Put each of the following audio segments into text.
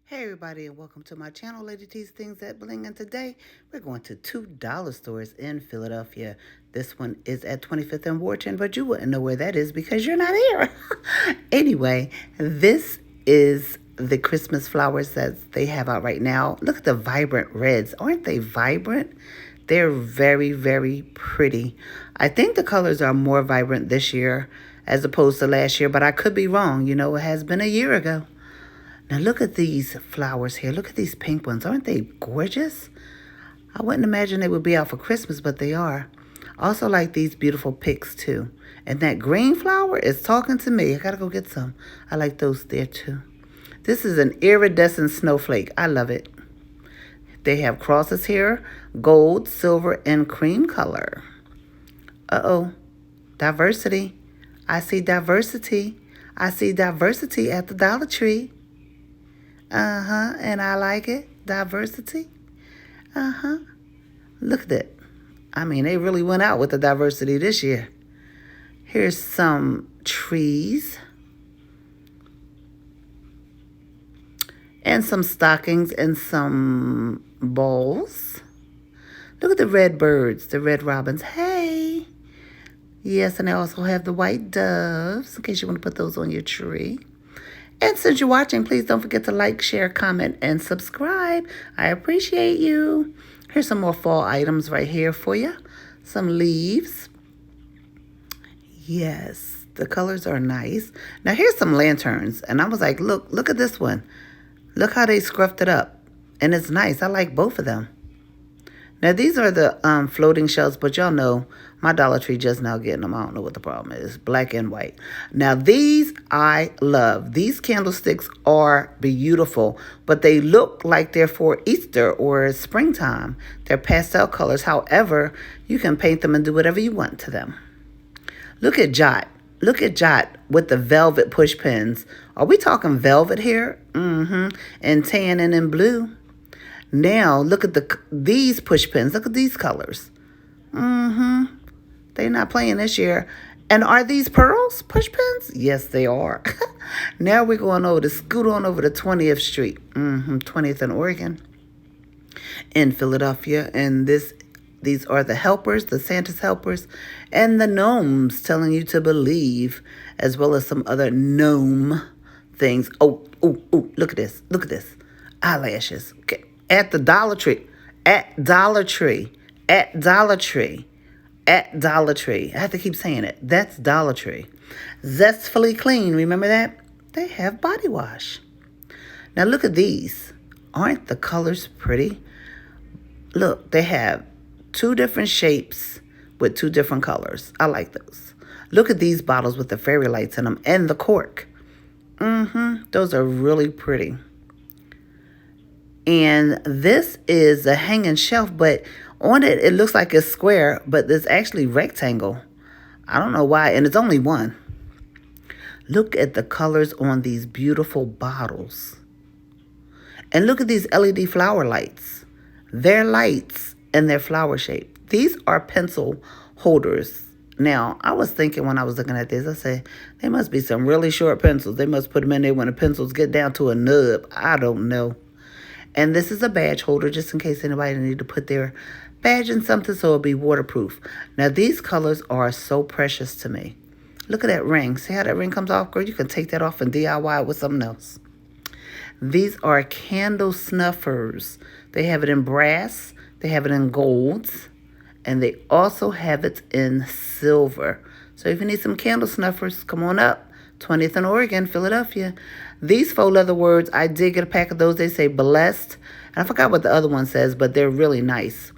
Hey everybody and welcome to my channel, Lady T's Things That Bling, and today we're going to $2 stores in Philadelphia. This one is at 25th and Wharton, but you wouldn't know where that is because you're not here. Anyway, this is the Christmas flowers that they have out right now. Look at the vibrant reds. Aren't they vibrant? They're very, very pretty. I think the colors are more vibrant this year as opposed to last year, but I could be wrong. You know, it has been a year ago. Now look at these flowers here. Look at these pink ones. Aren't they gorgeous? I wouldn't imagine they would be out for Christmas, but they are. I also like these beautiful picks too. And that green flower is talking to me. I gotta go get some. I like those there too. This is an iridescent snowflake. I love it. They have crosses here, gold, silver, and cream color. Uh-oh, diversity. I see diversity. I see diversity at the Dollar Tree. And I like it. Diversity. Look at that. I mean, they really went out with the diversity this year. Here's some trees. And some stockings and some bowls. Look at the red birds, the red robins. Hey. Yes, and I also have the white doves, in case you want to put those on your tree. And since you're watching, please don't forget to like, share, comment, and subscribe. I appreciate you. Here's some more fall items right here for you. Some leaves. Yes, the colors are nice. Now here's some lanterns. And I was like, look at this one. Look how they scruffed it up. And it's nice. I like both of them. Now, these are the floating shells, but y'all know my Dollar Tree just now getting them. I don't know what the problem is. Black and white. Now, these I love. These candlesticks are beautiful, but they look like they're for Easter or springtime. They're pastel colors. However, you can paint them and do whatever you want to them. Look at Jot. Look at Jot with the velvet push pins. Are we talking velvet here? And tan and in blue. Now, look at these push pins. Look at these colors. They're not playing this year. And are these pearls push pins? Yes, they are. Now we're going over to scoot on over to 20th Street. 20th and Oregon in Philadelphia. And these are the helpers, the Santa's helpers, and the gnomes telling you to believe, as well as some other gnome things. Oh, look at this. Look at this. Eyelashes. Okay. At the Dollar Tree. At Dollar Tree. At Dollar Tree. At Dollar Tree. I have to keep saying it. That's Dollar Tree. Zestfully Clean. Remember that? They have body wash. Now look at these. Aren't the colors pretty? Look, they have two different shapes with two different colors. I like those. Look at these bottles with the fairy lights in them and the cork. Those are really pretty. And this is a hanging shelf, but on it, it looks like it's square, but it's actually rectangle. I don't know why, and it's only one. Look at the colors on these beautiful bottles. And look at these LED flower lights. They're lights and they're flower shaped. These are pencil holders. Now, I was thinking when I was looking at this, I said, they must be some really short pencils. They must put them in there when the pencils get down to a nub. I don't know. And this is a badge holder just in case anybody need to put their badge in something so it'll be waterproof. Now, these colors are so precious to me. Look at that ring. See how that ring comes off, girl? You can take that off and DIY it with something else. These are candle snuffers. They have it in brass. They have it in golds. And they also have it in silver. So if you need some candle snuffers, come on up. 20th and Oregon, Philadelphia. These faux leather words, I did get a pack of those. They say blessed. And I forgot what the other one says, but they're really nice.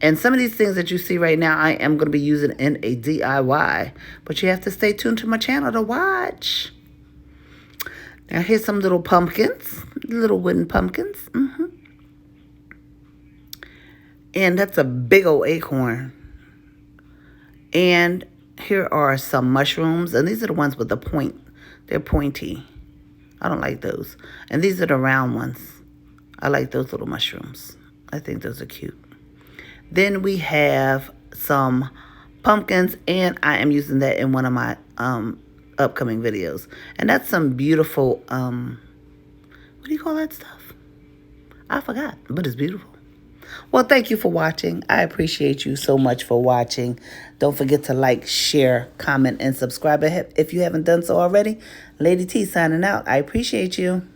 And some of these things that you see right now, I am going to be using in a DIY. But you have to stay tuned to my channel to watch. Now, here's some little pumpkins. Little wooden pumpkins. And that's a big old acorn. And here are some mushrooms. And these are the ones with the point. They're pointy. I don't like those. And these are the round ones. I like those little mushrooms. I think those are cute. Then we have some pumpkins, and I am using that in one of my upcoming videos. And that's some beautiful, what do you call that stuff? I forgot, but it's beautiful. Well, thank you for watching. I appreciate you so much for watching. Don't forget to like, share, comment, and subscribe if you haven't done so already. Lady T signing out. I appreciate you.